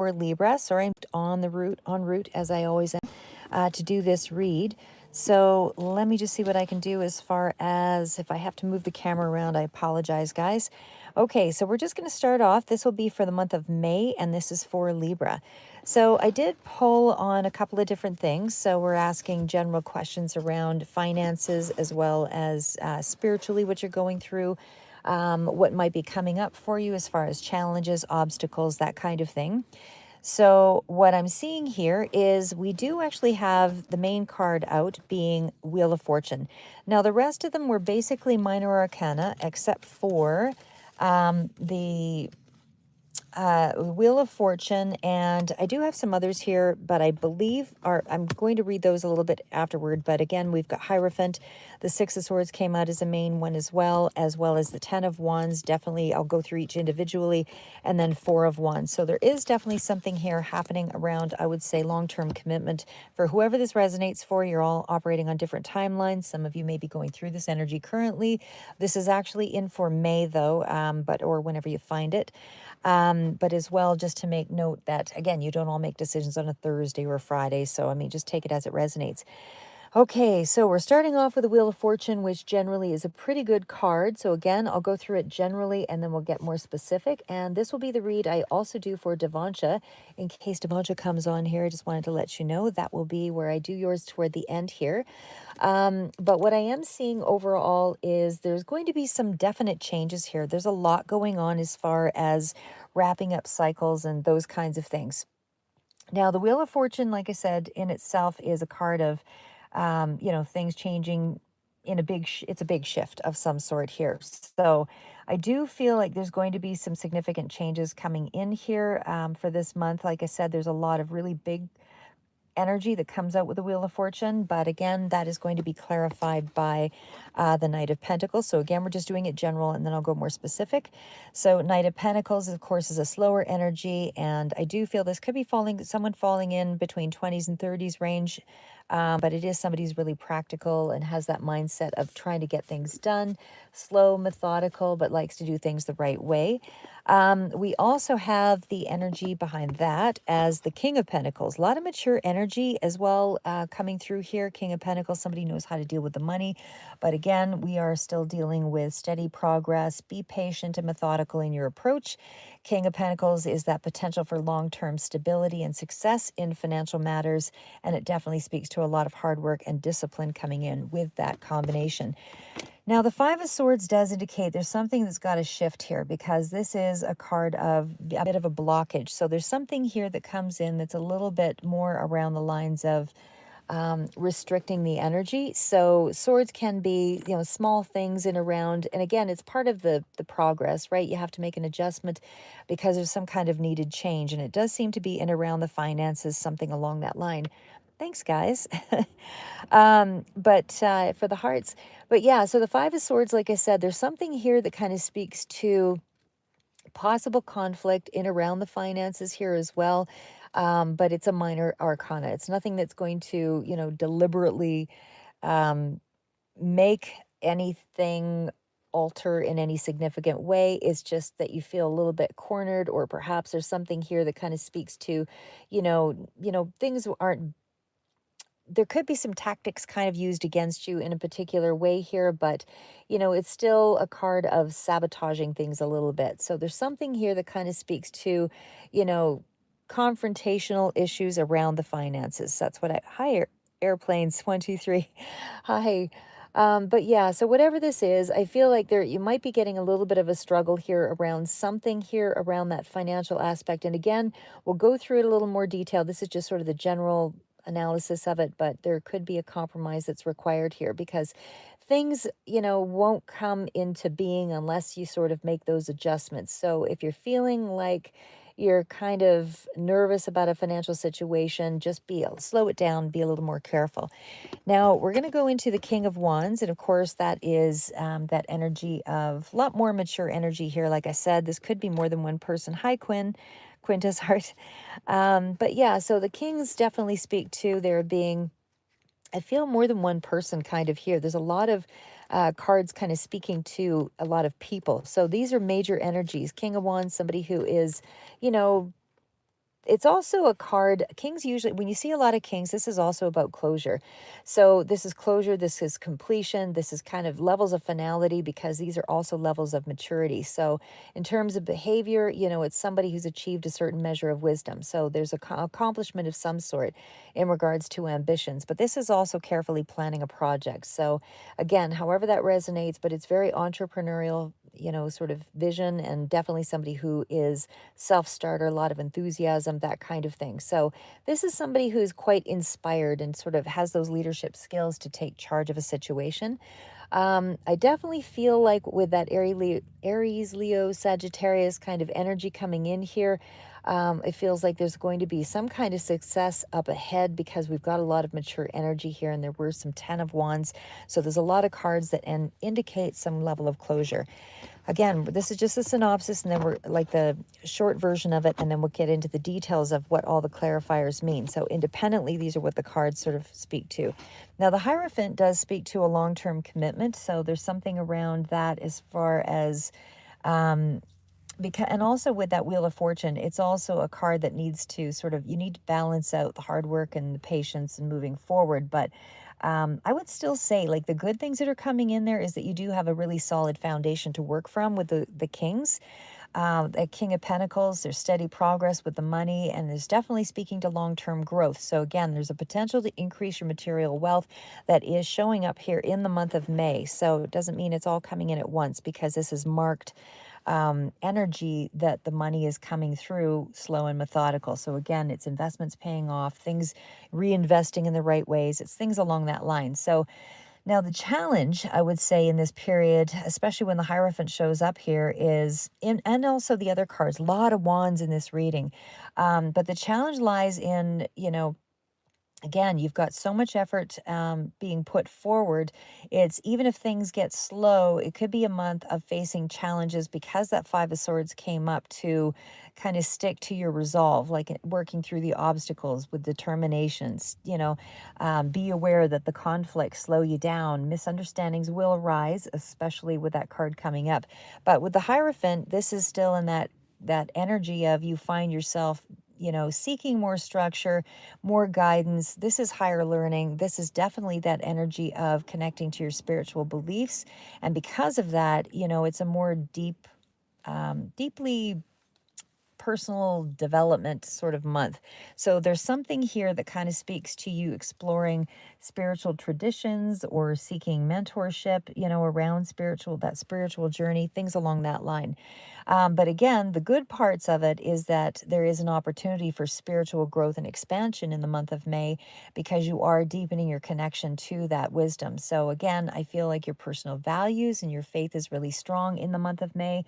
for Libra. Sorry, I'm en route as I always am to do this read. So let me just see what I can do as far as if I have to move the camera around. I apologize, guys. Okay, so we're just going to start off. This will be for the month of May, and this is for Libra. So I did poll on a couple of different things. So we're asking general questions around finances as well as spiritually, what you're going through, what might be coming up for you as far as challenges, obstacles, that kind of thing. So what I'm seeing here is we do actually have the main card out being Wheel of Fortune. Now the rest of them were basically minor arcana except for the Wheel of Fortune, and I do have some others here, but I believe I'm going to read those a little bit afterward. But again, we've got Hierophant. The Six of Swords came out as a main one as well as the Ten of Wands. Definitely, I'll go through each individually, and then Four of Wands. So there is definitely something here happening around, I would say, long-term commitment. For whoever this resonates for, you're all operating on different timelines. Some of you may be going through this energy currently. This is actually in for May, though, or whenever you find it. But as well, just to make note that, again, you don't all make decisions on a Thursday or a Friday. So, I mean, just take it as it resonates. Okay, so we're starting off with the Wheel of Fortune, which generally is a pretty good card. So again, I'll go through it generally and then we'll get more specific. And this will be the read I also do for Devancha. In case Devancha comes on here, I just wanted to let you know that will be where I do yours toward the end here. But what I am seeing overall is there's going to be some definite changes here. There's a lot going on as far as wrapping up cycles and those kinds of things. Now, the Wheel of Fortune, like I said, in itself is a card of things changing in it's a big shift of some sort here. So I do feel like there's going to be some significant changes coming in here for this month. Like I said, there's a lot of really big energy that comes out with the Wheel of Fortune. But again, that is going to be clarified by the Knight of Pentacles. So again, we're just doing it general and then I'll go more specific. So Knight of Pentacles, of course, is a slower energy. And I do feel this could be someone falling in between 20s and 30s range. But it is somebody who's really practical and has that mindset of trying to get things done, slow, methodical, but likes to do things the right way. We also have the energy behind that as the King of Pentacles. A lot of mature energy as well coming through here. King of Pentacles, somebody knows how to deal with the money. But again, we are still dealing with steady progress. Be patient and methodical in your approach. King of Pentacles is that potential for long-term stability and success in financial matters. And it definitely speaks to a lot of hard work and discipline coming in with that combination. Now, the Five of Swords does indicate there's something that's got to shift here because this is a card of a bit of a blockage. So there's something here that comes in that's a little bit more around the lines of restricting the energy. So swords can be, small things in around. And again, it's part of the progress, right? You have to make an adjustment because there's some kind of needed change. And it does seem to be in around the finances, something along that line. Thanks, guys. But for the hearts. But yeah, so the Five of Swords, like I said, there's something here that kind of speaks to possible conflict in around the finances here as well. But it's a minor arcana. It's nothing that's going to, deliberately make anything alter in any significant way. It's just that you feel a little bit cornered, or perhaps there's something here that kind of speaks to, things aren't, there could be some tactics kind of used against you in a particular way here, but it's still a card of sabotaging things a little bit. So there's something here that kind of speaks to, you know, confrontational issues around the finances. That's what hi, airplanes, 1, 2, 3. Hi. But yeah, so whatever this is, I feel like you might be getting a little bit of a struggle here around something here around that financial aspect. And again, we'll go through it a little more detail. This is just sort of the general analysis of it, but there could be a compromise that's required here because things, won't come into being unless you sort of make those adjustments. So if you're feeling like you're kind of nervous about a financial situation, just slow it down, be a little more careful. Now we're going to go into the King of Wands, and of course that is that energy of a lot more mature energy here. Like I said, this could be more than one person. Hi, Quinta's heart. But yeah, so the kings definitely speak to there being, I feel, more than one person kind of here. There's a lot of cards kind of speaking to a lot of people. So these are major energies. King of Wands, somebody who is, you know, It's also a card. Kings usually, when you see a lot of kings, this is also about closure. So this is closure, this is completion, this is kind of levels of finality, because these are also levels of maturity. So in terms of behavior, it's somebody who's achieved a certain measure of wisdom. So there's a accomplishment of some sort in regards to ambitions. But this is also carefully planning a project. So again, however that resonates, but it's very entrepreneurial, sort of vision, and definitely somebody who is self-starter, a lot of enthusiasm, that kind of thing. So this is somebody who's quite inspired and sort of has those leadership skills to take charge of a situation. I definitely feel like with that Aries, Leo, Sagittarius kind of energy coming in here, it feels like there's going to be some kind of success up ahead, because we've got a lot of mature energy here, and there were some 10 of Wands. So there's a lot of cards that indicate some level of closure. Again, this is just a synopsis, and then we're like the short version of it, and then we'll get into the details of what all the clarifiers mean. So independently, these are what the cards sort of speak to. Now, the Hierophant does speak to a long-term commitment, so there's something around that as far as because, and also with that Wheel of Fortune, it's also a card that needs to sort of, you need to balance out the hard work and the patience and moving forward. But I would still say, like, the good things that are coming in there is that you do have a really solid foundation to work from with the kings. At King of Pentacles, there's steady progress with the money, and there's definitely speaking to long-term growth. So again, there's a potential to increase your material wealth that is showing up here in the month of May. So it doesn't mean it's all coming in at once, because this is marked energy that the money is coming through slow and methodical. So again, it's investments paying off, things reinvesting in the right ways. It's things along that line. So now the challenge, I would say, in this period, especially when the Hierophant shows up here, is in, and also the other cards, a lot of wands in this reading. But the challenge lies in, again, you've got so much effort being put forward. It's, even if things get slow, it could be a month of facing challenges, because that Five of Swords came up to kind of stick to your resolve, like working through the obstacles with determinations. Be aware that the conflicts slow you down. Misunderstandings will arise, especially with that card coming up. But with the Hierophant, this is still in that energy of, you find yourself seeking more structure, more guidance. This is higher learning. This is definitely that energy of connecting to your spiritual beliefs. And because of that, it's a more deeply personal development sort of month. So there's something here that kind of speaks to you exploring spiritual traditions or seeking mentorship, around that spiritual journey, things along that line. But again, the good parts of it is that there is an opportunity for spiritual growth and expansion in the month of May, because you are deepening your connection to that wisdom. So again, I feel like your personal values and your faith is really strong in the month of May.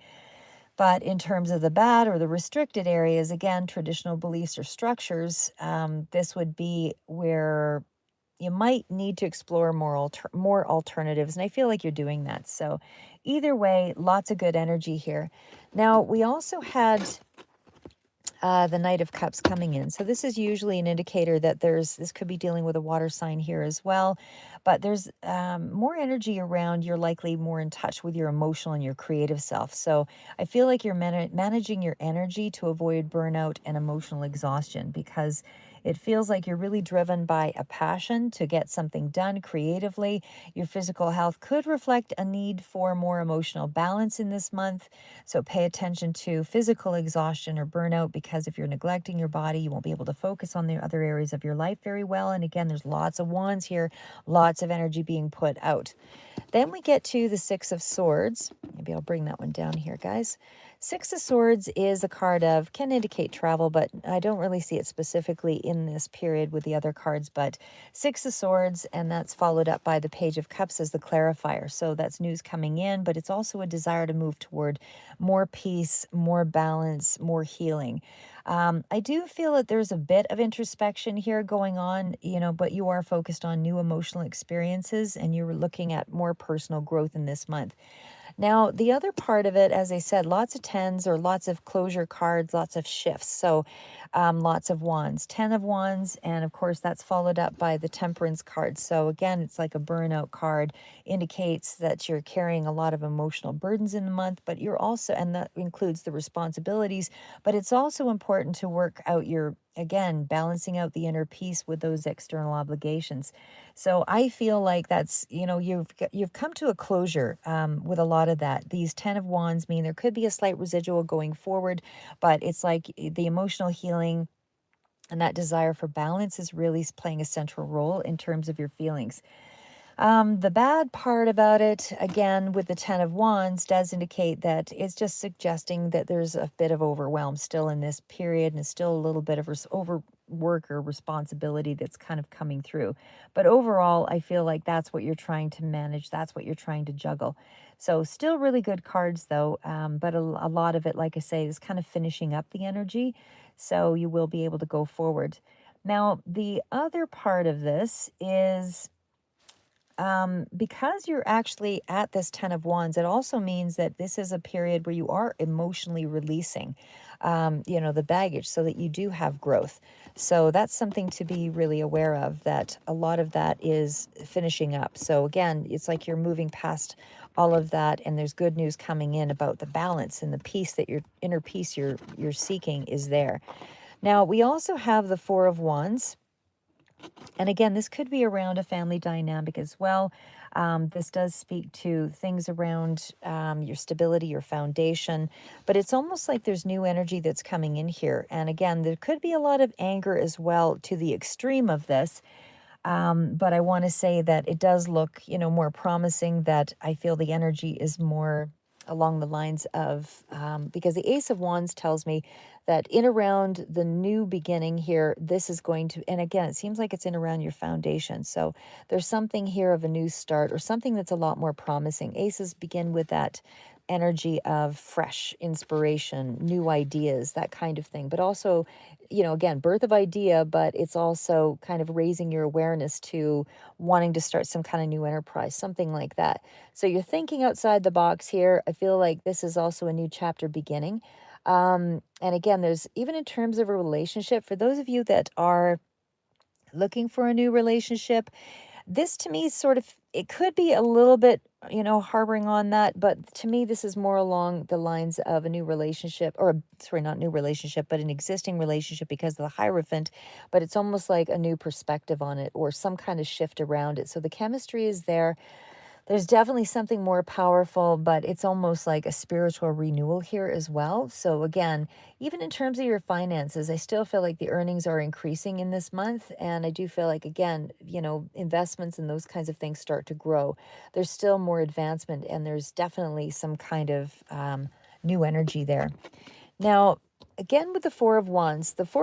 But in terms of the bad or the restricted areas, again, traditional beliefs or structures, this would be where you might need to explore more alternatives. And I feel like you're doing that. So either way, lots of good energy here. Now, we also had the Knight of Cups coming in. So this is usually an indicator that this could be dealing with a water sign here as well. But there's more energy around, you're likely more in touch with your emotional and your creative self. So I feel like you're managing your energy to avoid burnout and emotional exhaustion, because it feels like you're really driven by a passion to get something done creatively. Your physical health could reflect a need for more emotional balance in this month. So pay attention to physical exhaustion or burnout, because if you're neglecting your body, you won't be able to focus on the other areas of your life very well. And again, there's lots of wands here, lots of energy being put out. Then we get to the Six of Swords. Maybe I'll bring that one down here, guys. Six of Swords is a card can indicate travel, but I don't really see it specifically in this period with the other cards. But Six of Swords, and that's followed up by the Page of Cups as the clarifier. So that's news coming in, but it's also a desire to move toward more peace, more balance, more healing. I do feel that there's a bit of introspection here going on, but you are focused on new emotional experiences, and you're looking at more personal growth in this month. Now, the other part of it, as I said, lots of tens or lots of closure cards, lots of shifts. So lots of wands, 10 of wands, and of course that's followed up by the temperance card. So again, it's like a burnout card, indicates that you're carrying a lot of emotional burdens in the month, but you're also, and that includes the responsibilities, but it's also important to work out your, again, balancing out the inner peace with those external obligations. So I feel like that's, you've come to a closure with a lot of that. These 10 of wands mean there could be a slight residual going forward, but it's like the emotional healing and that desire for balance is really playing a central role in terms of your feelings. The bad part about it, again, with the 10 of Wands, does indicate that it's just suggesting that there's a bit of overwhelm still in this period, and it's still a little bit of overwork or responsibility that's kind of coming through. But overall, I feel like that's what you're trying to manage. That's what you're trying to juggle. So still really good cards, though. But a lot of it, like I say, is kind of finishing up the energy. So you will be able to go forward. Now, the other part of this is because you're actually at this 10 of wands, it also means that this is a period where you are emotionally releasing the baggage, so that you do have growth. So that's something to be really aware of, that a lot of that is finishing up. So again, it's like you're moving past all of that, and there's good news coming in about the balance and the peace, that your inner peace you're seeking is there. Now we also have the 4 of wands, and again, this could be around a family dynamic as well. This does speak to things around your stability, your foundation, but it's almost like there's new energy that's coming in here. And again, there could be a lot of anger as well, to the extreme of this. But I want to say that it does look, more promising, that I feel the energy is more along the lines of, because the Ace of Wands tells me that in around the new beginning here, this is going to, and again, it seems like it's in around your foundation. So there's something here of a new start, or something that's a lot more promising. Aces begin with that energy of fresh inspiration, new ideas, that kind of thing. But also, again, birth of idea, but it's also kind of raising your awareness to wanting to start some kind of new enterprise, something like that. So you're thinking outside the box here. I feel like this is also a new chapter beginning. And again, there's, even in terms of a relationship, for those of you that are looking for a new relationship, this to me sort of, it could be a little bit, harboring on that, but to me, this is more along the lines of a new relationship, or sorry, not new relationship, but an existing relationship, because of the Hierophant, but it's almost like a new perspective on it, or some kind of shift around it. So the chemistry is there. There's definitely something more powerful, but it's almost like a spiritual renewal here as well. So again, even in terms of your finances, I still feel like the earnings are increasing in this month. And I do feel like, again, investments and those kinds of things start to grow. There's still more advancement, and there's definitely some kind of new energy there. Now, again, with the the Four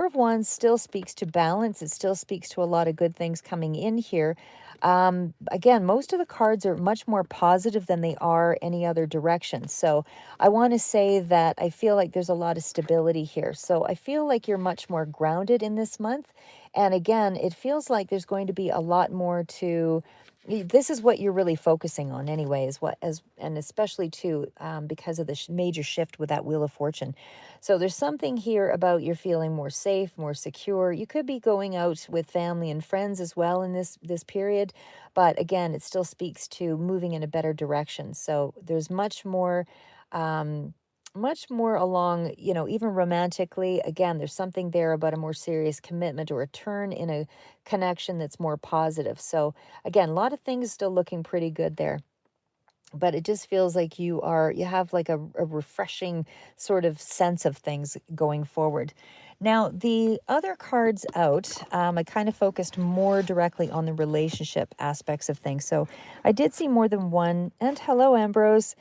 of Wands still speaks to balance. It still speaks to a lot of good things coming in here. Again, most of the cards are much more positive than they are any other direction. So I want to say that I feel like there's a lot of stability here. So I feel like you're much more grounded in this month. And again, it feels like there's going to be a lot more to, this is what you're really focusing on anyway, is what, as, and especially too, because of the major shift with that Wheel of Fortune. So there's something here about you're feeling more safe, more secure. You could be going out with family and friends as well in this period, but again, it still speaks to moving in a better direction. So there's much more along, even romantically. Again, there's something there about a more serious commitment, or a turn in a connection that's more positive. So again, a lot of things still looking pretty good there, but it just feels like you have like a refreshing sort of sense of things going forward. Now, the other cards out, I kind of focused more directly on the relationship aspects of things. So I did see more than one, and hello, Ambrose.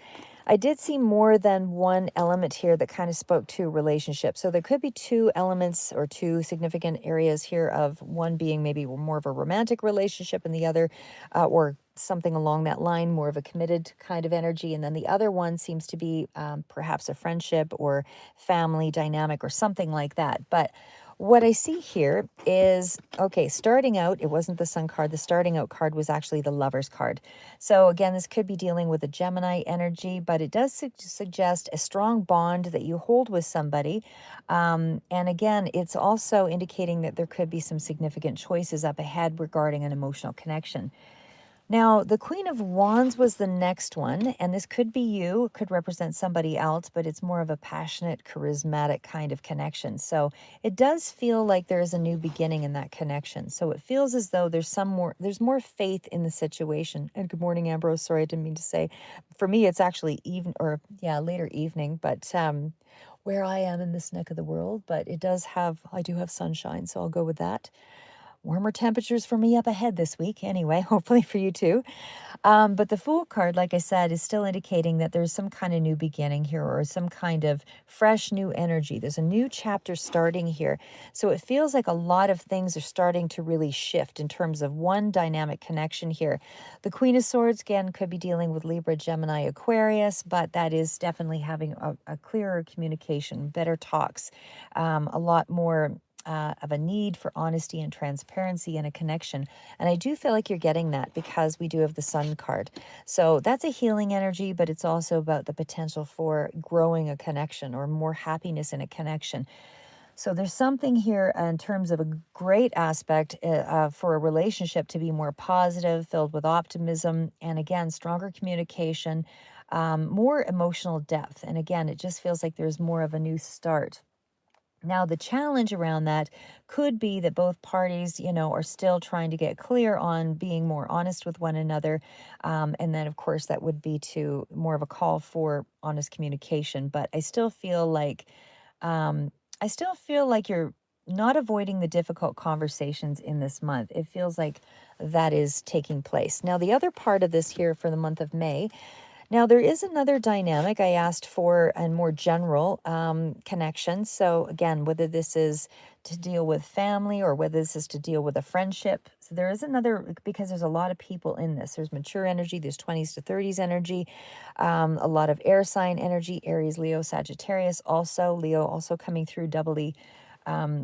I did see more than one element here that kind of spoke to relationships. So there could be two elements, or two significant areas here, of one being maybe more of a romantic relationship, and the other, or something along that line, more of a committed kind of energy. And then the other one seems to be perhaps a friendship or family dynamic, or something like that. But What I see here is, okay, starting out, it wasn't the Sun card. The starting out card was actually the Lover's card. So again, this could be dealing with a Gemini energy, but it does suggest a strong bond that you hold with somebody. And again, it's also indicating that there could be some significant choices up ahead regarding an emotional connection. Now, the Queen of Wands was the next one, and this could be you, it could represent somebody else, but it's more of a passionate, charismatic kind of connection. So it does feel like there is a new beginning in that connection. So it feels as though there's more faith in the situation. And good morning, Ambrose. Sorry, I didn't mean to say. For me, it's actually even, or yeah, later evening, but where I am in this neck of the world, but I do have sunshine, so I'll go with that. Warmer temperatures for me up ahead this week, anyway, hopefully for you too. But the Fool card, like I said, is still indicating that there's some kind of new beginning here or some kind of fresh new energy. There's a new chapter starting here. So it feels like a lot of things are starting to really shift in terms of one dynamic connection here. The Queen of Swords, again, could be dealing with Libra, Gemini, Aquarius, but that is definitely having a clearer communication, better talks, a lot more of a need for honesty and transparency and a connection. And I do feel like you're getting that because we do have the Sun card. So that's a healing energy, but it's also about the potential for growing a connection or more happiness in a connection. So there's something here in terms of a great aspect for a relationship to be more positive, filled with optimism, and again, stronger communication, more emotional depth. And again, it just feels like there's more of a new start. Now, the challenge around that could be that both parties, are still trying to get clear on being more honest with one another. And then, of course, that would be to more of a call for honest communication. But um, I still feel like you're not avoiding the difficult conversations in this month. It feels like that is taking place. Now, the other part of this here for the month of May. Now, there is another dynamic I asked for and more general connection. So, again, whether this is to deal with family or whether this is to deal with a friendship. So, there is another, because there's a lot of people in this. There's mature energy, there's 20s to 30s energy, a lot of air sign energy, Aries, Leo, Sagittarius, also, Leo also coming through doubly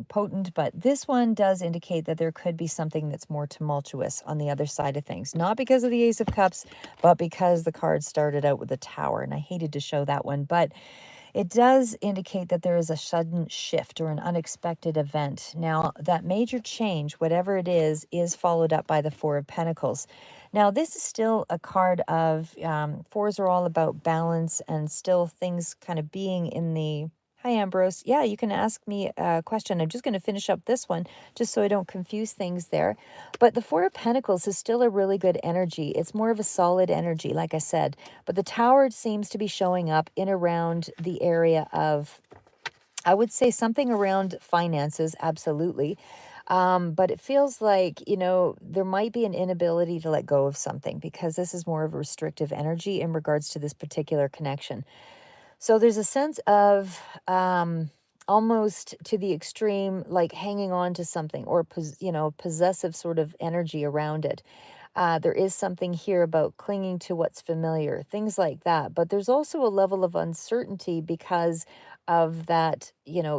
potent, but this one does indicate that there could be something that's more tumultuous on the other side of things, not because of the Ace of Cups, but because the card started out with the Tower, and I hated to show that one, but it does indicate that there is a sudden shift or an unexpected event. Now, that major change, whatever it is followed up by the Four of Pentacles. Now, this is still a card of fours are all about balance and still things kind of being in the. Hi, Ambrose. Yeah, you can ask me a question. I'm just going to finish up this one just so I don't confuse things there. But the Four of Pentacles is still a really good energy. It's more of a solid energy, like I said. But the Tower seems to be showing up in around the area of, I would say something around finances, absolutely. But it feels like, there might be an inability to let go of something because this is more of a restrictive energy in regards to this particular connection. So there's a sense of almost to the extreme, like hanging on to something or, possessive sort of energy around it. There is something here about clinging to what's familiar, things like that. But there's also a level of uncertainty because of that,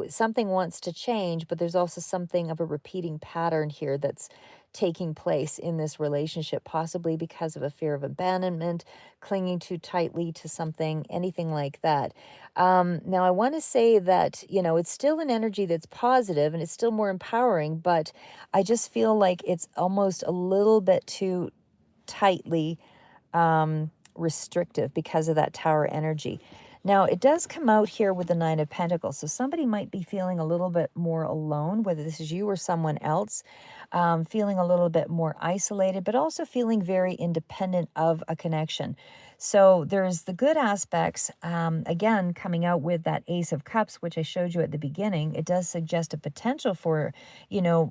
something wants to change, but there's also something of a repeating pattern here that's taking place in this relationship, possibly because of a fear of abandonment, clinging too tightly to something, anything like that. Now, I want to say that, it's still an energy that's positive and it's still more empowering, but I just feel like it's almost a little bit too tightly restrictive because of that Tower energy. Now, it does come out here with the Nine of Pentacles. So somebody might be feeling a little bit more alone, whether this is you or someone else, feeling a little bit more isolated, but also feeling very independent of a connection. So there's the good aspects, again, coming out with that Ace of Cups, which I showed you at the beginning. It does suggest a potential for,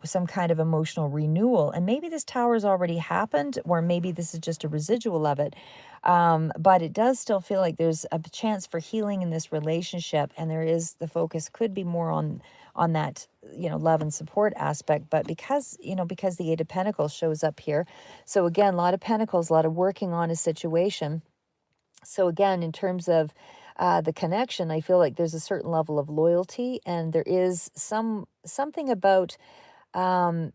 some kind of emotional renewal. And maybe this Tower's already happened, or maybe this is just a residual of it. But it does still feel like there's a chance for healing in this relationship. And the focus could be more on that, love and support aspect. But because the Eight of Pentacles shows up here. So again, a lot of Pentacles, a lot of working on a situation. So again, in terms of the connection, I feel like there's a certain level of loyalty, and there is something about um,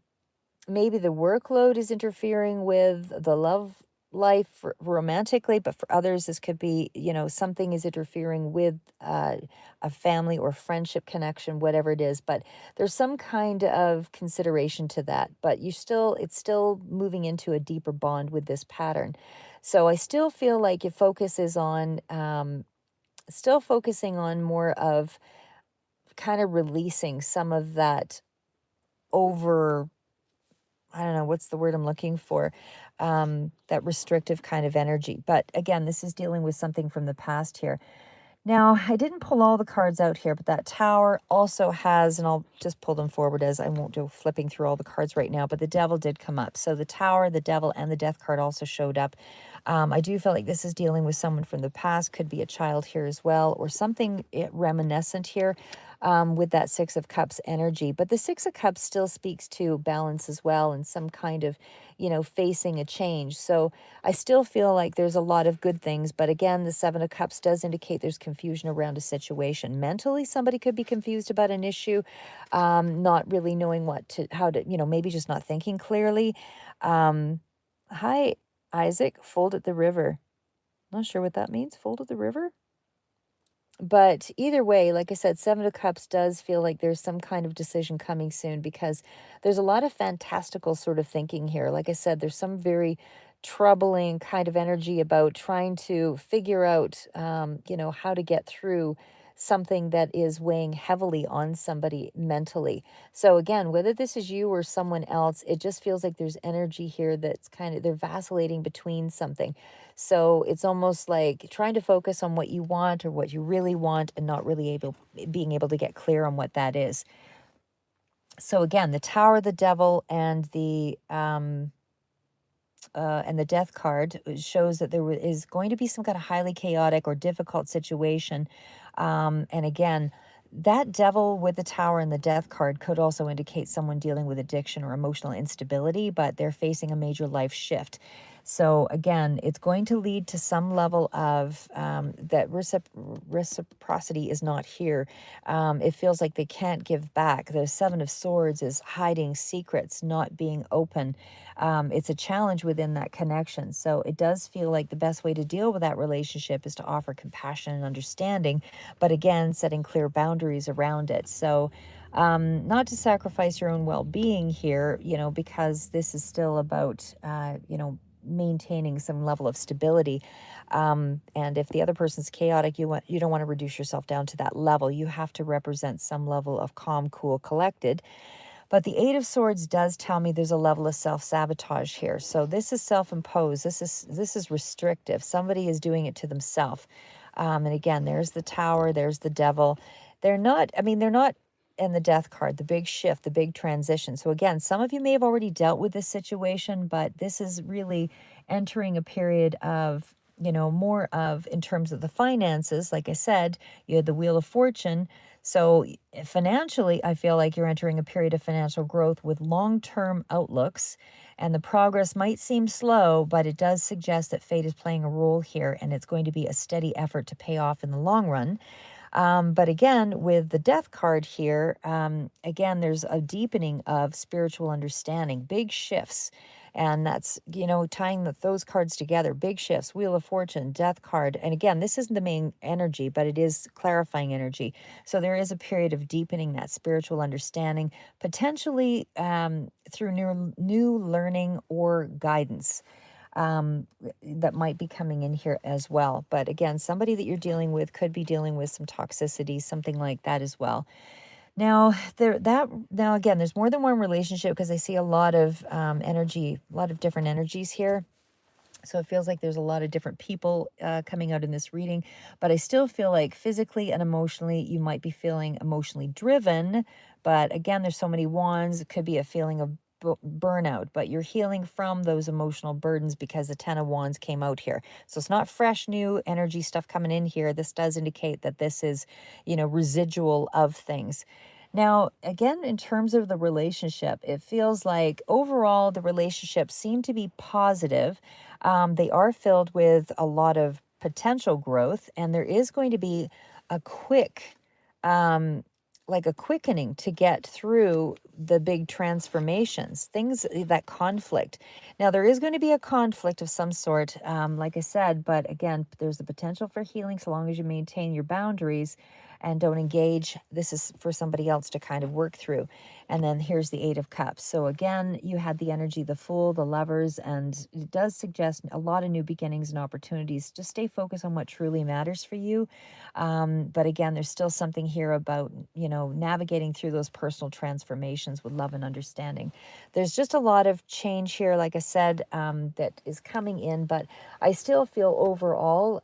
maybe the workload is interfering with the love life romantically, but for others, this could be, something is interfering with a family or friendship connection, whatever it is. But there's some kind of consideration to that. But it's still moving into a deeper bond with this pattern. So I still feel like your focus is on, still focusing on more of kind of releasing some of that over, I don't know, what's the word I'm looking for? That restrictive kind of energy. But again, this is dealing with something from the past here. Now, I didn't pull all the cards out here, but that tower also has, and I'll just pull them forward as I won't do flipping through all the cards right now, but the devil did come up. So the tower, the devil, and the death card also showed up. I do feel like this is dealing with someone from the past, could be a child here as well, or something reminiscent here with that Six of Cups energy. But the Six of Cups still speaks to balance as well and some kind of, facing a change. So I still feel like there's a lot of good things, but again, the Seven of Cups does indicate there's confusion around a situation. Mentally, somebody could be confused about an issue, not really knowing how to, maybe just not thinking clearly. Hi, Isaac, fold at the river. Not sure what that means. Fold at the river? But either way, like I said, Seven of Cups does feel like there's some kind of decision coming soon because there's a lot of fantastical sort of thinking here. Like I said, there's some very troubling kind of energy about trying to figure out, how to get through something that is weighing heavily on somebody mentally. So again, whether this is you or someone else, it just feels like there's energy here that's they're vacillating between something. So it's almost like trying to focus on what you want or what you really want and not really being able to get clear on what that is. So again, the Tower, the Devil, and the Death card shows that is going to be some kind of highly chaotic or difficult situation. And again, that Devil with the Tower and the Death card could also indicate someone dealing with addiction or emotional instability, but they're facing a major life shift. So again, it's going to lead to some level of that reciprocity is not here. It feels like they can't give back. The Seven of Swords is hiding secrets, not being open. It's a challenge within that connection. So it does feel like the best way to deal with that relationship is to offer compassion and understanding, but again, setting clear boundaries around it. So not to sacrifice your own well-being here, because this is still about, maintaining some level of stability. And if the other person's chaotic, you don't want to reduce yourself down to that level. You have to represent some level of calm, cool, collected. But the Eight of Swords does tell me there's a level of self-sabotage here. So this is self-imposed. This is restrictive. Somebody is doing it to themselves. And again, there's the Tower, there's the Devil. They're not in the Death card, the big shift, the big transition. So again, some of you may have already dealt with this situation, but this is really entering a period of, more of, in terms of the finances. Like I said, you had the Wheel of Fortune. So financially, I feel like you're entering a period of financial growth with long-term outlooks, and the progress might seem slow, but it does suggest that fate is playing a role here, and it's going to be a steady effort to pay off in the long run. But again, with the Death card here, again, there's a deepening of spiritual understanding, big shifts. And that's, tying those cards together, big shifts, Wheel of Fortune, Death card. And again, this isn't the main energy, but it is clarifying energy. So there is a period of deepening that spiritual understanding, potentially through new learning or guidance that might be coming in here as well. But again, somebody that you're dealing with could be dealing with some toxicity, something like that as well. Now, now again, there's more than one relationship because I see a lot of energy, a lot of different energies here. So it feels like there's a lot of different people coming out in this reading, but I still feel like physically and emotionally, you might be feeling emotionally driven. But again, there's so many wands. It could be a feeling of burnout, but you're healing from those emotional burdens because the Ten of Wands came out here. So it's not fresh, new energy stuff coming in here. This does indicate that this is, residual of things. Now, again, in terms of the relationship, it feels like overall the relationships seem to be positive. They are filled with a lot of potential growth, and there is going to be a quick, um, like a quickening to get through the big transformations, things that conflict. Now, there is going to be a conflict of some sort, like I said, but again, there's the potential for healing so long as you maintain your boundaries and don't engage. This is for somebody else to kind of work through. And then here's the Eight of Cups. So again, you had the energy, the Fool, the Lovers, and it does suggest a lot of new beginnings and opportunities. Just stay focused on what truly matters for you. But again, there's still something here about, navigating through those personal transformations with love and understanding. There's just a lot of change here, like I said, that is coming in, but I still feel overall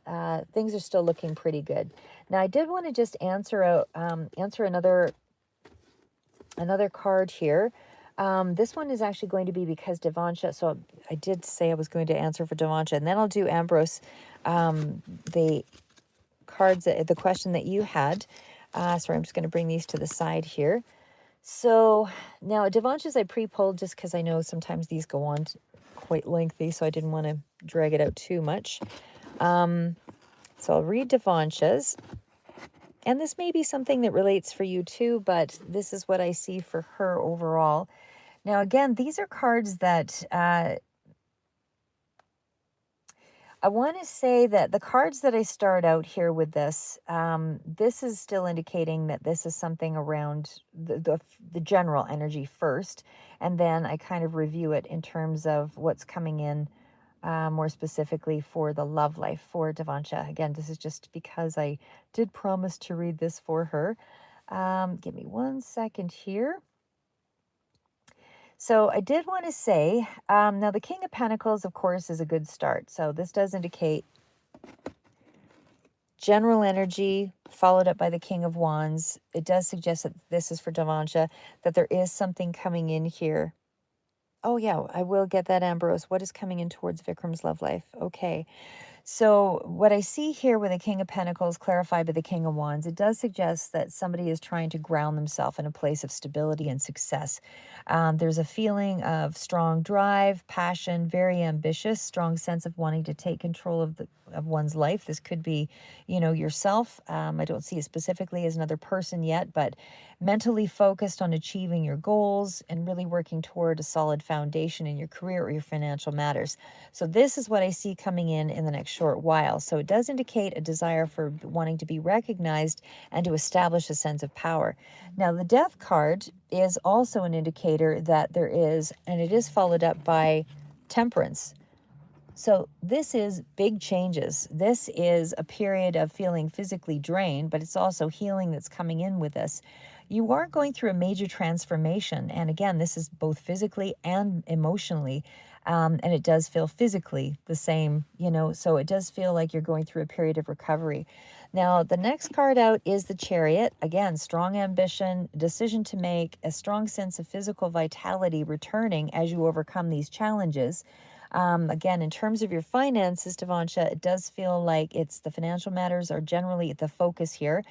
things are still looking pretty good. Now, I did want to just answer another card here. This one is actually going to be because Devansha, so I did say I was going to answer for Devansha, and then I'll do Ambrose, the the question that you had. Sorry, I'm just going to bring these to the side here. So now Devansha's I pre-pulled just because I know sometimes these go on quite lengthy, so I didn't want to drag it out too much. So I'll read Devansha's. And this may be something that relates for you too, but this is what I see for her overall. Now, again, these are cards that I want to say that the cards that I start out here with this, this is still indicating that this is something around the general energy first. And then I kind of review it in terms of what's coming in more specifically for the love life for Devansha. Again, this is just because I did promise to read this for her. Give me 1 second here. So I did want to say, now the King of Pentacles, of course, is a good start. So this does indicate general energy followed up by the King of Wands. It does suggest that this is for Devansha, that there is something coming in here. Oh, yeah, I will get that, Ambrose. What is coming in towards Vikram's love life? Okay. So what I see here with the King of Pentacles clarified by the King of Wands, it does suggest that somebody is trying to ground themselves in a place of stability and success. There's a feeling of strong drive, passion, very ambitious, strong sense of wanting to take control of one's life. This could be, yourself. I don't see it specifically as another person yet, but mentally focused on achieving your goals and really working toward a solid foundation in your career or your financial matters. So this is what I see coming in the next short while. So it does indicate a desire for wanting to be recognized and to establish a sense of power. Now, the Death card is also an indicator that there is, and it is followed up by Temperance. So this is big changes. This is a period of feeling physically drained, but it's also healing that's coming in with this. You are going through a major transformation. And again, this is both physically and emotionally. And it does feel physically the same, so it does feel like you're going through a period of recovery. Now, the next card out is the Chariot. Again, strong ambition, decision to make, a strong sense of physical vitality returning as you overcome these challenges. Again, in terms of your finances, Devansha, it does feel like it's the financial matters are generally the focus here.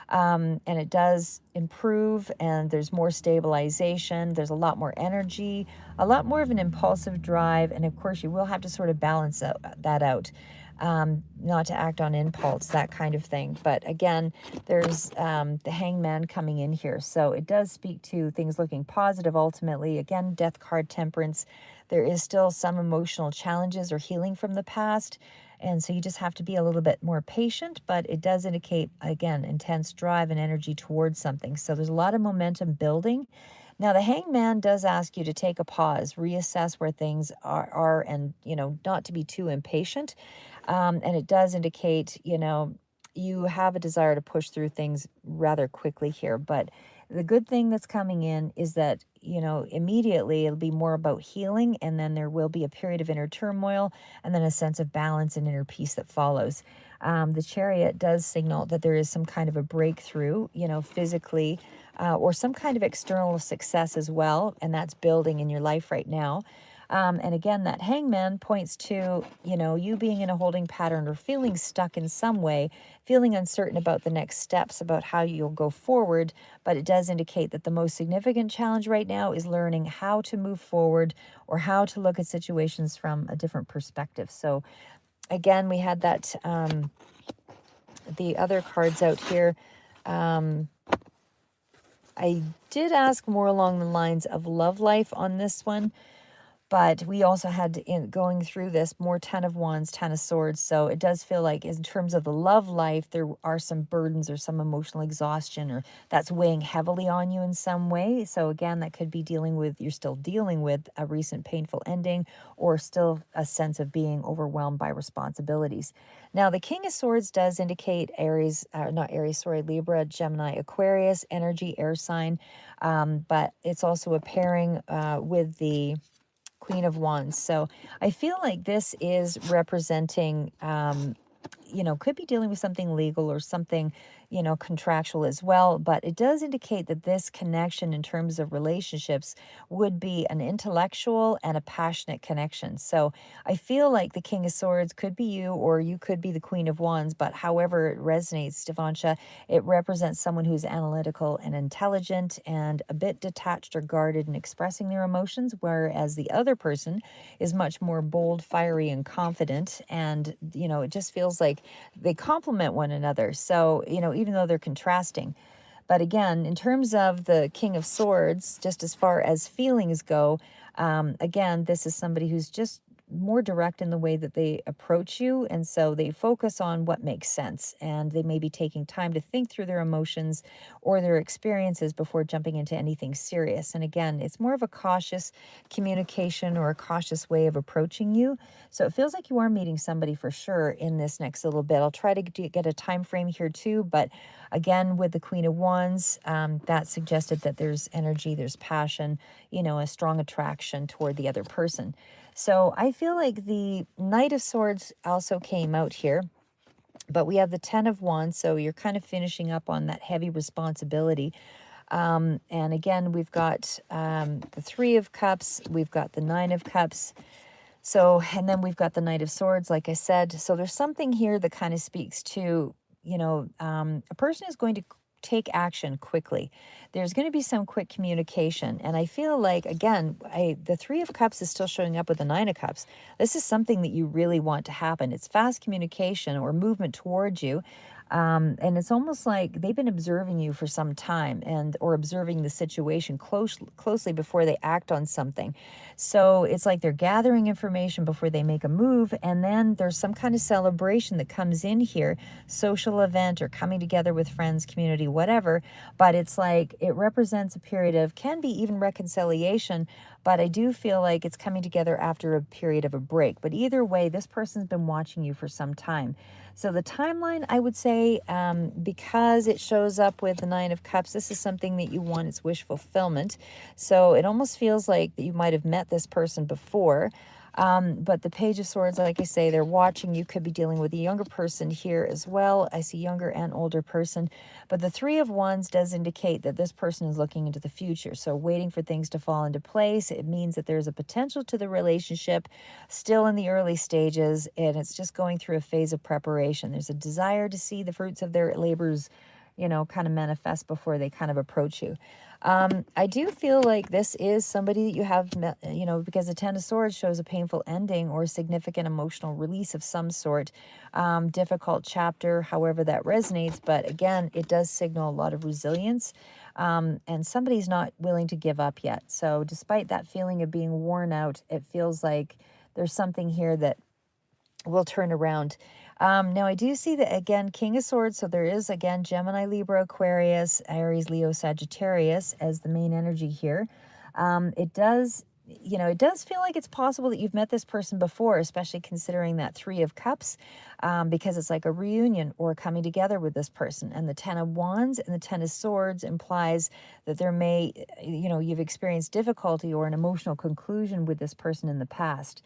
And it does improve, and there's more stabilization. There's a lot more energy, a lot more of an impulsive drive. And of course, you will have to sort of balance that out, not to act on impulse, that kind of thing. But again, there's the Hangman coming in here. So it does speak to things looking positive ultimately. Again, Death card, Temperance. There is still some emotional challenges or healing from the past. And so you just have to be a little bit more patient, but it does indicate, again, intense drive and energy towards something. So there's a lot of momentum building. Now, the Hangman does ask you to take a pause, reassess where things are and, not to be too impatient. And it does indicate, you have a desire to push through things rather quickly here. But the good thing that's coming in is that, immediately it'll be more about healing, and then there will be a period of inner turmoil and then a sense of balance and inner peace that follows. The Chariot does signal that there is some kind of a breakthrough, physically, or some kind of external success as well, and that's building in your life right now. And again, that Hangman points to, you being in a holding pattern or feeling stuck in some way, feeling uncertain about the next steps, about how you'll go forward. But it does indicate that the most significant challenge right now is learning how to move forward or how to look at situations from a different perspective. So again, we had that, the other cards out here. Um, I did ask more along the lines of love life on this one. But we also had, in going through this, more Ten of Wands, Ten of Swords. So it does feel like, in terms of the love life, there are some burdens or some emotional exhaustion, or that's weighing heavily on you in some way. So again, that could be dealing with, you're still dealing with a recent painful ending, or still a sense of being overwhelmed by responsibilities. Now, the King of Swords does indicate Aries, not Aries, sorry, Libra, Gemini, Aquarius, energy, air sign. But it's also a pairing with the Queen of Wands. So I feel like this is representing, could be dealing with something legal or something, contractual as well. But it does indicate that this connection in terms of relationships would be an intellectual and a passionate connection. So I feel like the King of Swords could be you, or you could be the Queen of Wands. But however it resonates, Devansha, it represents someone who's analytical and intelligent and a bit detached or guarded in expressing their emotions, whereas the other person is much more bold, fiery, and confident. And, it just feels like they complement one another. So, even though they're contrasting. But again, in terms of the King of Swords, just as far as feelings go, again, this is somebody who's just more direct in the way that they approach you. And so they focus on what makes sense. And they may be taking time to think through their emotions or their experiences before jumping into anything serious. And again, it's more of a cautious communication or a cautious way of approaching you. So it feels like you are meeting somebody for sure in this next little bit. I'll try to get a time frame here too, but again, with the Queen of Wands, that suggested that there's energy, there's passion, a strong attraction toward the other person. So I feel like the Knight of Swords also came out here, but we have the Ten of Wands, so you're kind of finishing up on that heavy responsibility. And again, we've got the Three of Cups, we've got the Nine of Cups. So, and then we've got the Knight of Swords, like I said. So there's something here that kind of speaks to, a person is going to take action quickly. There's going to be some quick communication. And I feel like, again, the Three of Cups is still showing up with the Nine of Cups. This is something that you really want to happen. It's fast communication or movement towards you. And it's almost like they've been observing you for some time, or observing the situation closely before they act on something. So it's like they're gathering information before they make a move. And then there's some kind of celebration that comes in here, social event or coming together with friends, community, whatever. But it's like it represents a period of, can be even reconciliation. But I do feel like it's coming together after a period of a break. But either way, this person's been watching you for some time. So the timeline, I would say, because it shows up with the Nine of Cups, this is something that you want. It's wish fulfillment. So it almost feels like that you might have met this person before. But the Page of Swords, like I say, they're watching. You could be dealing with a younger person here as well. I see younger and older person. But the Three of Wands does indicate that this person is looking into the future. So waiting for things to fall into place. It means that there's a potential to the relationship, still in the early stages, and it's just going through a phase of preparation. There's a desire to see the fruits of their labors, kind of manifest before they kind of approach you. I do feel like this is somebody that you have met, because the Ten of Swords shows a painful ending or a significant emotional release of some sort, difficult chapter, however that resonates. But again, it does signal a lot of resilience, and somebody's not willing to give up yet. So despite that feeling of being worn out, it feels like there's something here that will turn around. Now, I do see that, again, King of Swords. So there is, again, Gemini, Libra, Aquarius, Aries, Leo, Sagittarius as the main energy here. It does, it does feel like it's possible that you've met this person before, especially considering that Three of Cups, because it's like a reunion or coming together with this person. And the Ten of Wands and the Ten of Swords implies that there may, you've experienced difficulty or an emotional conclusion with this person in the past.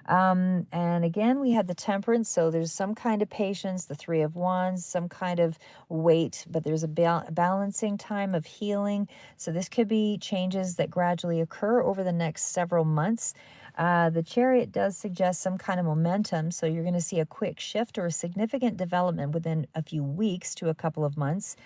And again, we had the Temperance, so there's some kind of patience, the Three of Wands, some kind of wait, but there's a balancing time of healing. So this could be changes that gradually occur over the next several months. The Chariot does suggest some kind of momentum, so you're going to see a quick shift or a significant development within a few weeks to a couple of months.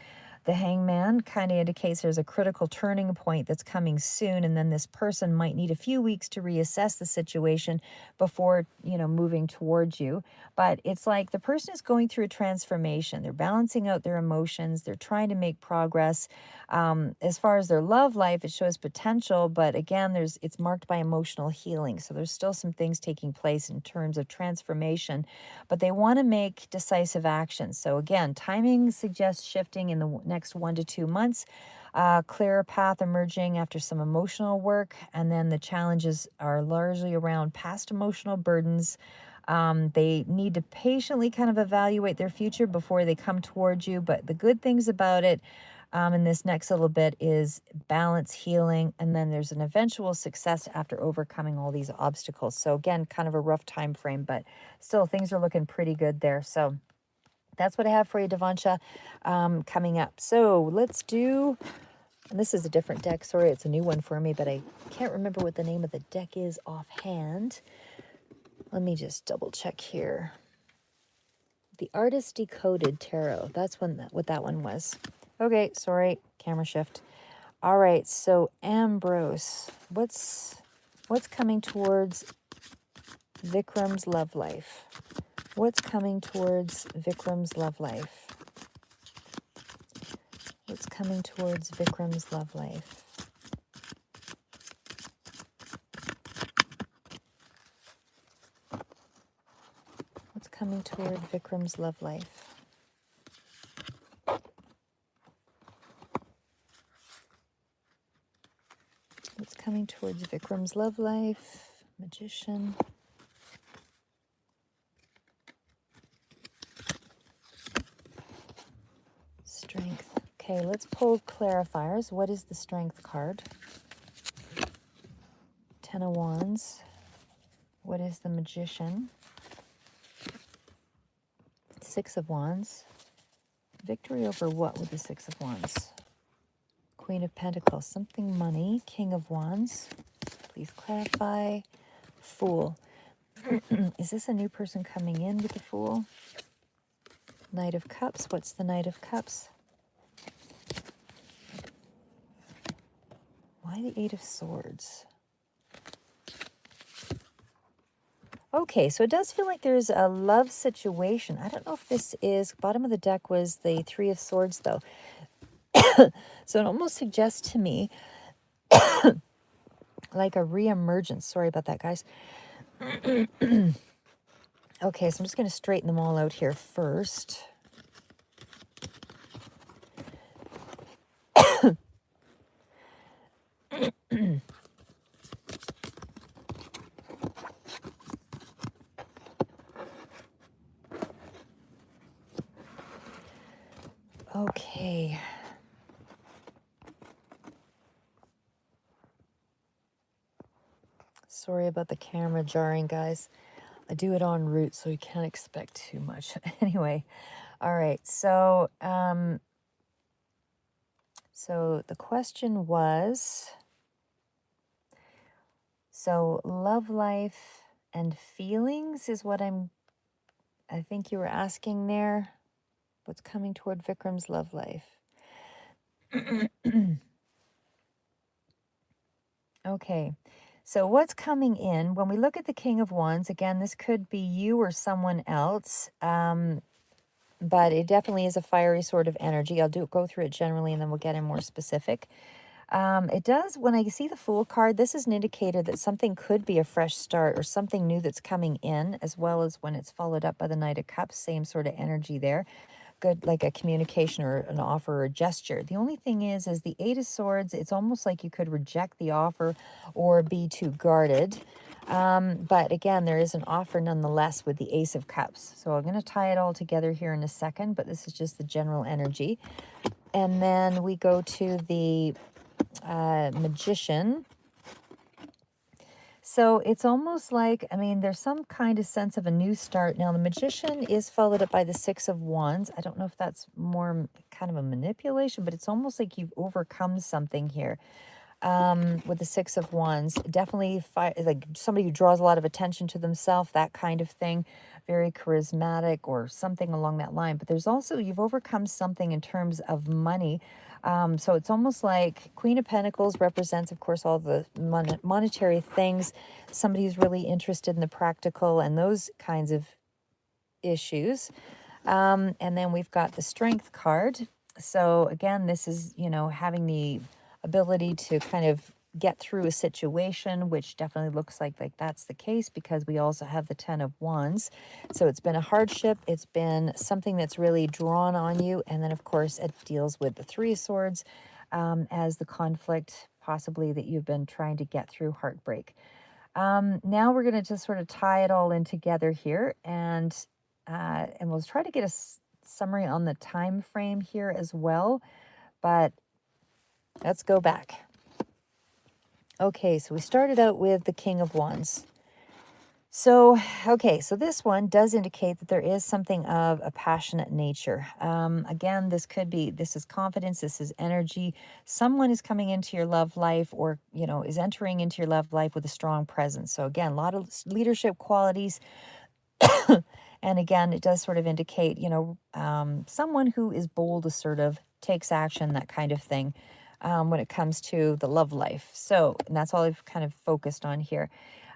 The Hangman kind of indicates there's a critical turning point that's coming soon, and then this person might need a few weeks to reassess the situation before, moving towards you. But it's like the person is going through a transformation. They're balancing out their emotions. They're trying to make progress. As far as their love life, it shows potential, but again, it's marked by emotional healing. So there's still some things taking place in terms of transformation, but they want to make decisive action. So again, timing suggests shifting in the next 1 to 2 months, clearer path emerging after some emotional work. And then the challenges are largely around past emotional burdens. They need to patiently kind of evaluate their future before they come towards you. But the good things about it in this next little bit is balance, healing, and then there's an eventual success after overcoming all these obstacles. So again, kind of a rough time frame, but still things are looking pretty good there. So that's what I have for you, Devansha, coming up. So let's do, and this is a different deck. Sorry, it's a new one for me, but I can't remember what the name of the deck is offhand. Let me just double check here. The Artist Decoded Tarot. That's what that one was. Okay, sorry, camera shift. All right, so Ambrose, what's coming towards Vikram's love life? What's coming towards Vikram's love life? What's coming towards Vikram's love life? What's coming toward Vikram's love life? What's coming towards Vikram's love life? Magician. Strength. Okay, let's pull clarifiers. What is the Strength card? Ten of Wands. What is the Magician? Six of Wands. Victory over what with the Six of Wands? Queen of Pentacles. Something money. King of Wands. Please clarify. Fool. Is this a new person coming in with the Fool? Knight of Cups. What's the Knight of Cups? Why the Eight of Swords? Okay, so it does feel like there's a love situation. I don't know if this is, bottom of the deck was the Three of Swords, though. So it almost suggests to me like a reemergence. Sorry about that, guys. Okay, so I'm just going to straighten them all out here first. Okay. Sorry about the camera jarring, guys. I do it en route, so you can't expect too much. Anyway, all right. So, so the question was, so love life and feelings is what I think you were asking there. What's coming toward Vikram's love life? Okay. So what's coming in, when we look at the King of Wands, again, this could be you or someone else, but it definitely is a fiery sort of energy. I'll go through it generally, and then we'll get in more specific. It does, when I see the Fool card, this is an indicator that something could be a fresh start or something new that's coming in, as well as when it's followed up by the Knight of Cups, same sort of energy there. Good, like a communication or an offer or a gesture. The only thing is the Eight of Swords, it's almost like you could reject the offer or be too guarded. But again, there is an offer nonetheless with the Ace of Cups. So I'm going to tie it all together here in a second, but this is just the general energy. And then we go to the Magician. So it's almost like, I mean, there's some kind of sense of a new start. Now, the Magician is followed up by the Six of Wands. I don't know if that's more kind of a manipulation, but it's almost like you've overcome something here. with the Six of Wands. Definitely like somebody who draws a lot of attention to themselves, that kind of thing. Very charismatic or something along that line. But there's also, you've overcome something in terms of money. So it's almost like Queen of Pentacles represents, of course, all the monetary things. Somebody who's really interested in the practical and those kinds of issues. And then we've got the Strength card. So again, this is, having the ability to kind of get through a situation, which definitely looks like that's the case, because we also have the Ten of Wands. So it's been a hardship. It's been something that's really drawn on you. And then, of course, it deals with the Three of Swords as the conflict possibly that you've been trying to get through, heartbreak. Now we're going to just sort of tie it all in together here, and we'll try to get a summary on the time frame here as well. But let's go back. Okay, so we started out with the King of Wands. So, okay, so this one does indicate that there is something of a passionate nature. Again, this is confidence, this is energy. Someone is coming into your love life, or, is entering into your love life with a strong presence. So again, a lot of leadership qualities. And again, it does sort of indicate, someone who is bold, assertive, takes action, that kind of thing, when it comes to the love life. So, and that's all I've kind of focused on here.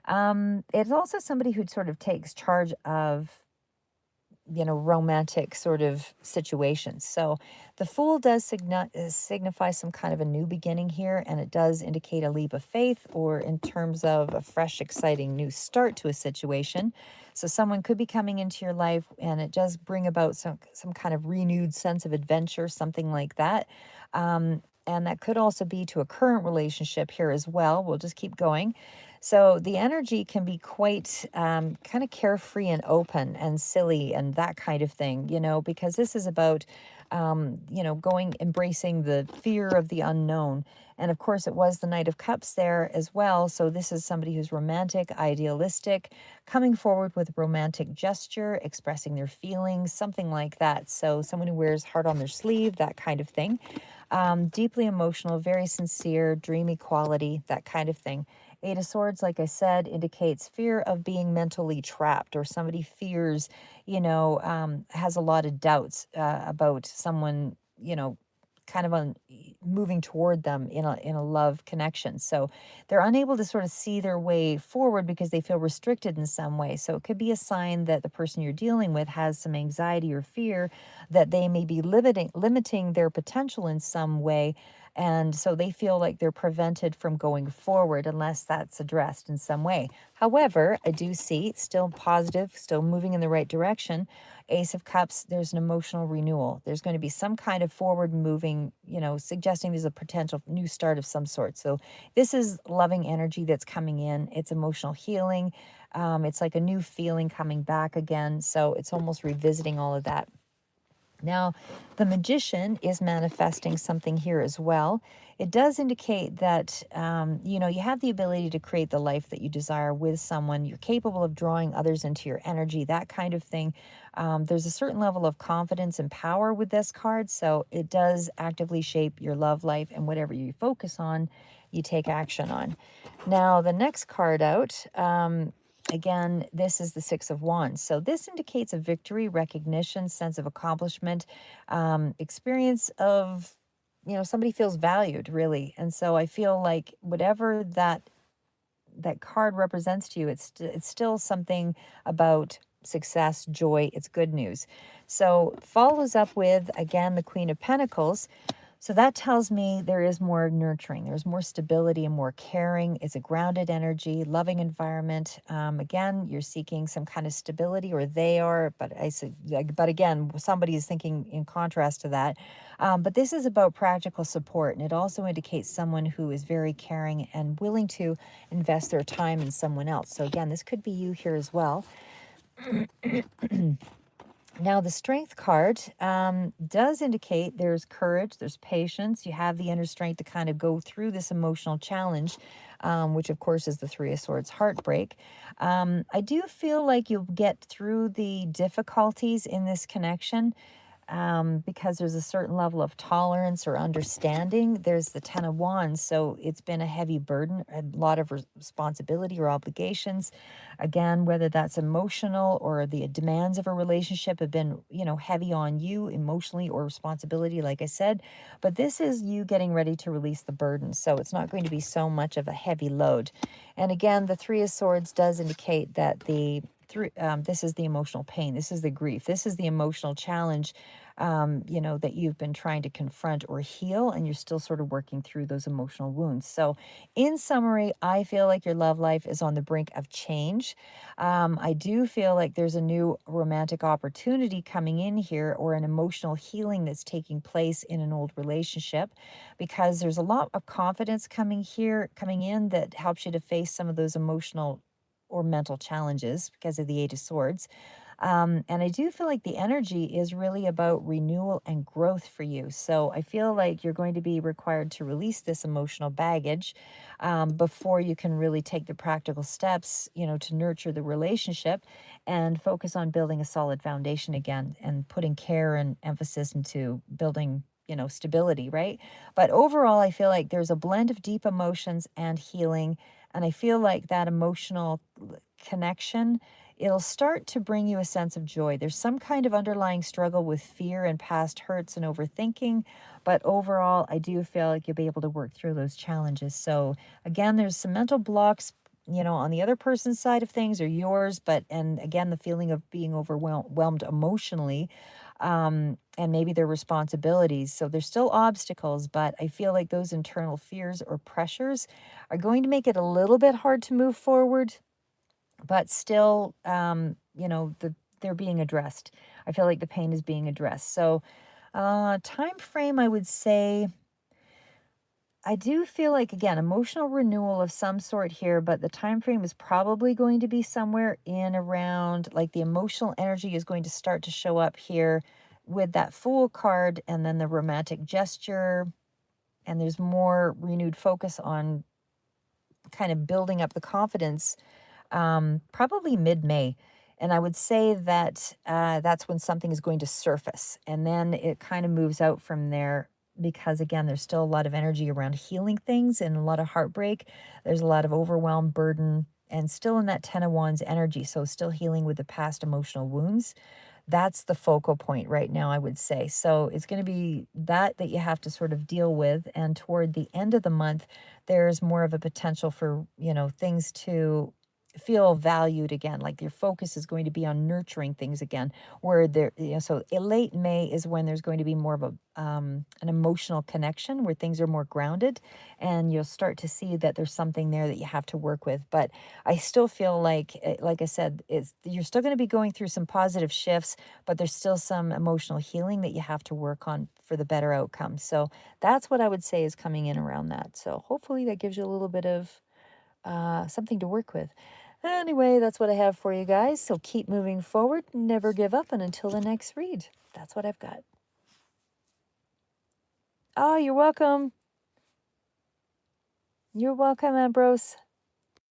It's also somebody who sort of takes charge of, romantic sort of situations. So the Fool does signify some kind of a new beginning here, and it does indicate a leap of faith, or in terms of a fresh, exciting new start to a situation. So someone could be coming into your life, and it does bring about some kind of renewed sense of adventure, something like that. And that could also be to a current relationship here as well. We'll just keep going. So the energy can be quite kind of carefree and open and silly and that kind of thing, because this is about, embracing the fear of the unknown. And of course, it was the Knight of Cups there as well. So this is somebody who's romantic, idealistic, coming forward with a romantic gesture, expressing their feelings, something like that. So someone who wears heart on their sleeve, that kind of thing. Deeply emotional, very sincere, dreamy quality, that kind of thing. Eight of Swords, like I said, indicates fear of being mentally trapped, or somebody fears, has a lot of doubts about someone, kind of moving toward them in a love connection. So they're unable to sort of see their way forward because they feel restricted in some way. So it could be a sign that the person you're dealing with has some anxiety or fear that they may be limiting their potential in some way. And so they feel like they're prevented from going forward unless that's addressed in some way. However, I do see it's still positive, still moving in the right direction. Ace of Cups, there's an emotional renewal. There's going to be some kind of forward moving, suggesting there's a potential new start of some sort. So this is loving energy that's coming in. It's emotional healing. It's like a new feeling coming back again. So it's almost revisiting all of that. Now, the Magician is manifesting something here as well. It does indicate that, you have the ability to create the life that you desire with someone. You're capable of drawing others into your energy, that kind of thing. There's a certain level of confidence and power with this card, so it does actively shape your love life, and whatever you focus on, you take action on. Now, the next card out, again, this is the Six of Wands. So this indicates a victory, recognition, sense of accomplishment, experience of, somebody feels valued, really. And so I feel like whatever that card represents to you, it's still something about success, joy, it's good news. So follows up with, again, the Queen of Pentacles. So that tells me there is more nurturing, there's more stability and more caring. It's a grounded energy, loving environment. Again, you're seeking some kind of stability, or they are, but again, somebody is thinking in contrast to that. But this is about practical support, and it also indicates someone who is very caring and willing to invest their time in someone else. So again, this could be you here as well. Now, the Strength card does indicate there's courage, there's patience. You have the inner strength to kind of go through this emotional challenge, which, of course, is the Three of Swords, heartbreak. I do feel like you'll get through the difficulties in this connection. because there's a certain level of tolerance or understanding. There's the Ten of Wands, so it's been a heavy burden, a lot of responsibility or obligations. Again, whether that's emotional or the demands of a relationship have been, heavy on you emotionally or responsibility, like I said. But this is you getting ready to release the burden, so it's not going to be so much of a heavy load. And again, the Three of Swords does indicate that this is the emotional pain. This is the grief. This is the emotional challenge, that you've been trying to confront or heal, and you're still sort of working through those emotional wounds. So, in summary, I feel like your love life is on the brink of change. I do feel like there's a new romantic opportunity coming in here, or an emotional healing that's taking place in an old relationship, because there's a lot of confidence coming in that helps you to face some of those emotional or mental challenges because of the Eight of Swords. And I do feel like the energy is really about renewal and growth for you. So I feel like you're going to be required to release this emotional baggage before you can really take the practical steps, to nurture the relationship and focus on building a solid foundation again and putting care and emphasis into building, stability, right? But overall, I feel like there's a blend of deep emotions and healing. And I feel like that emotional connection, it'll start to bring you a sense of joy. There's some kind of underlying struggle with fear and past hurts and overthinking, but overall, I do feel like you'll be able to work through those challenges. So, again, there's some mental blocks, on the other person's side of things or yours, and again, the feeling of being overwhelmed emotionally, and maybe their responsibilities. So, there's still obstacles, but I feel like those internal fears or pressures are going to make it a little bit hard to move forward, but still, they're being addressed. I feel like the pain is being addressed. So, time frame, I would say, I do feel like, again, emotional renewal of some sort here, but the time frame is probably going to be somewhere in around, like, the emotional energy is going to start to show up here with that Fool card and then the romantic gesture, and there's more renewed focus on kind of building up the confidence, probably mid-May. And I would say that that's when something is going to surface. And then it kind of moves out from there because, again, there's still a lot of energy around healing things and a lot of heartbreak. There's a lot of overwhelm, burden, and still in that Ten of Wands energy. So still healing with the past emotional wounds. That's the focal point right now, I would say. So it's going to be that you have to sort of deal with. And toward the end of the month, there's more of a potential for, things to feel valued again. Like your focus is going to be on nurturing things again, where so late May is when there's going to be more of an emotional connection where things are more grounded, and you'll start to see that there's something there that you have to work with. But I still feel like I said, you're still going to be going through some positive shifts, but there's still some emotional healing that you have to work on for the better outcome. So that's what I would say is coming in around that. So hopefully that gives you a little bit of something to work with. Anyway, that's what I have for you guys. So keep moving forward, never give up, and until the next read, that's what I've got. Oh, you're welcome. You're welcome, Ambrose.